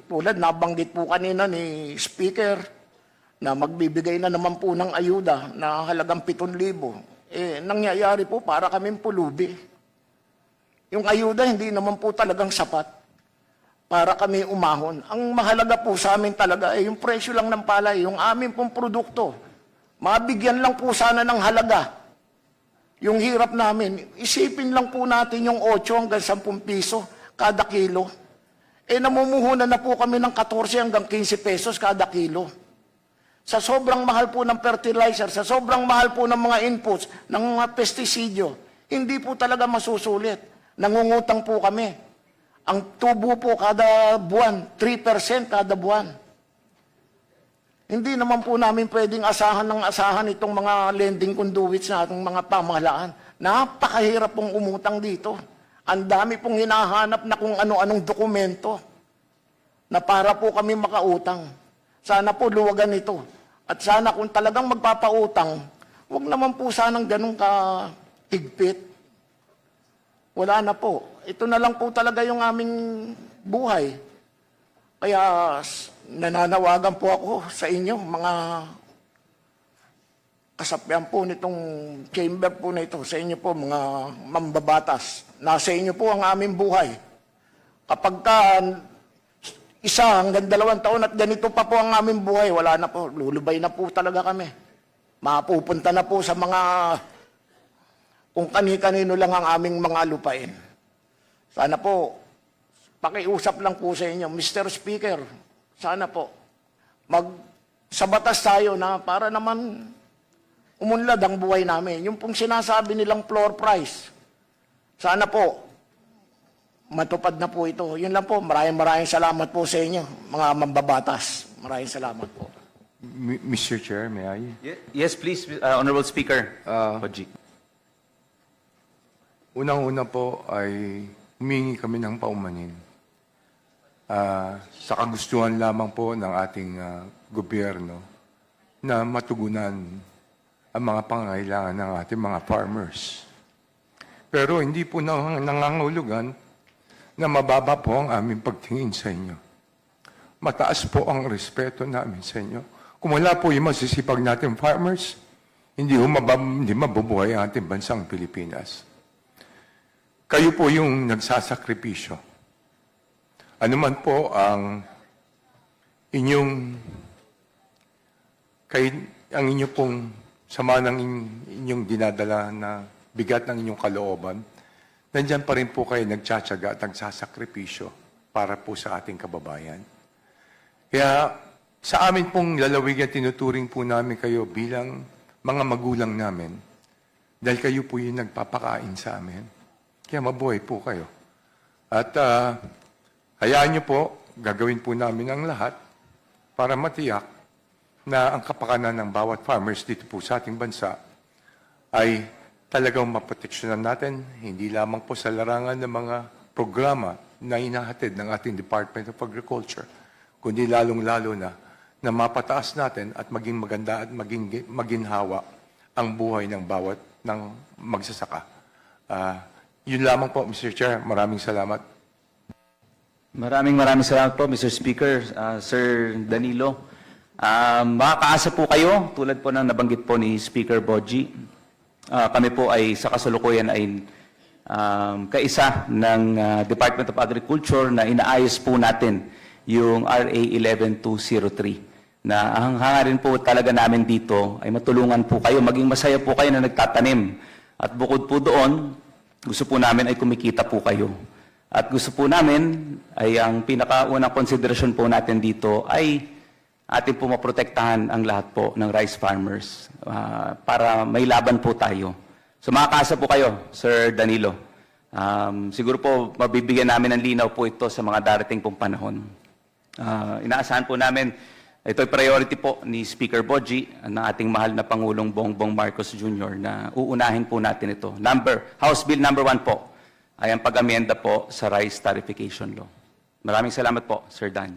tulad nabanggit po kanina ni Speaker na magbibigay na naman po ng ayuda na halagang 7,000. Nangyayari po para kaming pulubi. Yung ayuda hindi naman po talagang sapat para kami umahon. Ang mahalaga po sa amin talaga ay yung presyo lang ng palay, yung amin pong produkto. Mabigyan lang po sana ng halaga. Yung hirap namin, isipin lang po natin yung 8 hanggang 10 piso kada kilo. Namumuhunan na po kami ng 14 hanggang 15 pesos kada kilo. Sa sobrang mahal po ng fertilizer, sa sobrang mahal po ng mga inputs, ng mga pestisidyo, hindi po talaga masusulit. Nangungutang po kami. Ang tubo po kada buwan, 3% kada buwan. Hindi naman po namin pwedeng asahan ng asahan itong mga lending conduits na ating mga pamahalaan. Napakahirap pong umutang dito. Ang dami pong hinahanap na kung ano-anong dokumento na para po kami makautang. Sana po luwagan ito. At sana kung talagang magpapautang, huwag naman po sanang ganun ka-higpit. Wala na po. Ito na lang po talaga yung aming buhay. Kaya nananawagan po ako sa inyo, mga kasapian po nitong chamber po na ito, sa inyo po mga mambabatas. Nasa inyo po ang aming buhay. Kapag ka 1 hanggang 2 taon at ganito pa po ang aming buhay, wala na po, lulubay na po talaga kami. Mapupunta na po sa mga kung kani-kanino lang ang aming mga lupain. Sana po, pakiusap lang po sa inyo, Mr. Speaker, sana po, sa batas tayo na para naman umunlad ang buhay namin. Yung pong sinasabi nilang floor price, sana po, matupad na po ito. Yun lang po, maraming salamat po sa inyo, mga mambabatas. Maraming salamat po. Mr. Chair, may I? Yes, please, Honorable Speaker. Pajik. Unang-una po ay humingi kami ng paumanin. Sa kagustuhan lamang po ng ating gobyerno na matugunan ang mga pangangailangan ng ating mga farmers. Pero hindi po nangangahulugan na mababa po ang aming pagtingin sa inyo. Mataas po ang respeto namin sa inyo. Kung wala po yung masisipag natin farmers, hindi mabubuhay ang ating bansang Pilipinas. Kayo po yung nagsasakripisyo. Ano man po ang ang inyo pong sama ng inyong dinadala na bigat ng inyong kalooban, nandyan pa rin po kayo nagtsatsaga at nagsasakripisyo para po sa ating kababayan. Kaya sa amin pong lalawigan, tinuturing po namin kayo bilang mga magulang namin dahil kayo po yung nagpapakain sa amin. Kaya mabuhay po kayo. At hayaan niyo po, gagawin po namin ang lahat para matiyak na ang kapakanan ng bawat farmers dito po sa ating bansa ay talagang maproteksyonan natin, hindi lamang po sa larangan ng mga programa na inahatid ng ating Department of Agriculture, kundi lalong-lalo na mapataas natin at maging maganda at maging maginhawa ang buhay ng bawat ng magsasaka. Yun lamang po, Mr. Chair. Maraming salamat. Maraming salamat po, Mr. Speaker. Sir Danilo, makakaasa po kayo, tulad po ng nabanggit po ni Speaker Boji. Kami po ay sa kasalukuyan ay kaisa ng Department of Agriculture na inaayos po natin yung RA 11203 na ang hangarin po talaga namin dito ay matulungan po kayo, maging masaya po kayo na nagtatanim. At bukod po doon, gusto po namin ay kumikita po kayo. At gusto po namin ay ang pinakaunang konsiderasyon po natin dito ay atin po maprotektahan ang lahat po ng rice farmers para may laban po tayo. So makakasa po kayo, Sir Danilo. Siguro po mabibigyan namin ng linaw po ito sa mga darating pong panahon. Inaasahan po namin, ito ay priority po ni Speaker Boji ng ating mahal na Pangulong Bongbong Marcos Jr. na uunahin po natin ito. House Bill number 1 po ay ang pag-amyenda po sa Rice Tarification Law. Maraming salamat po, Sir Dan.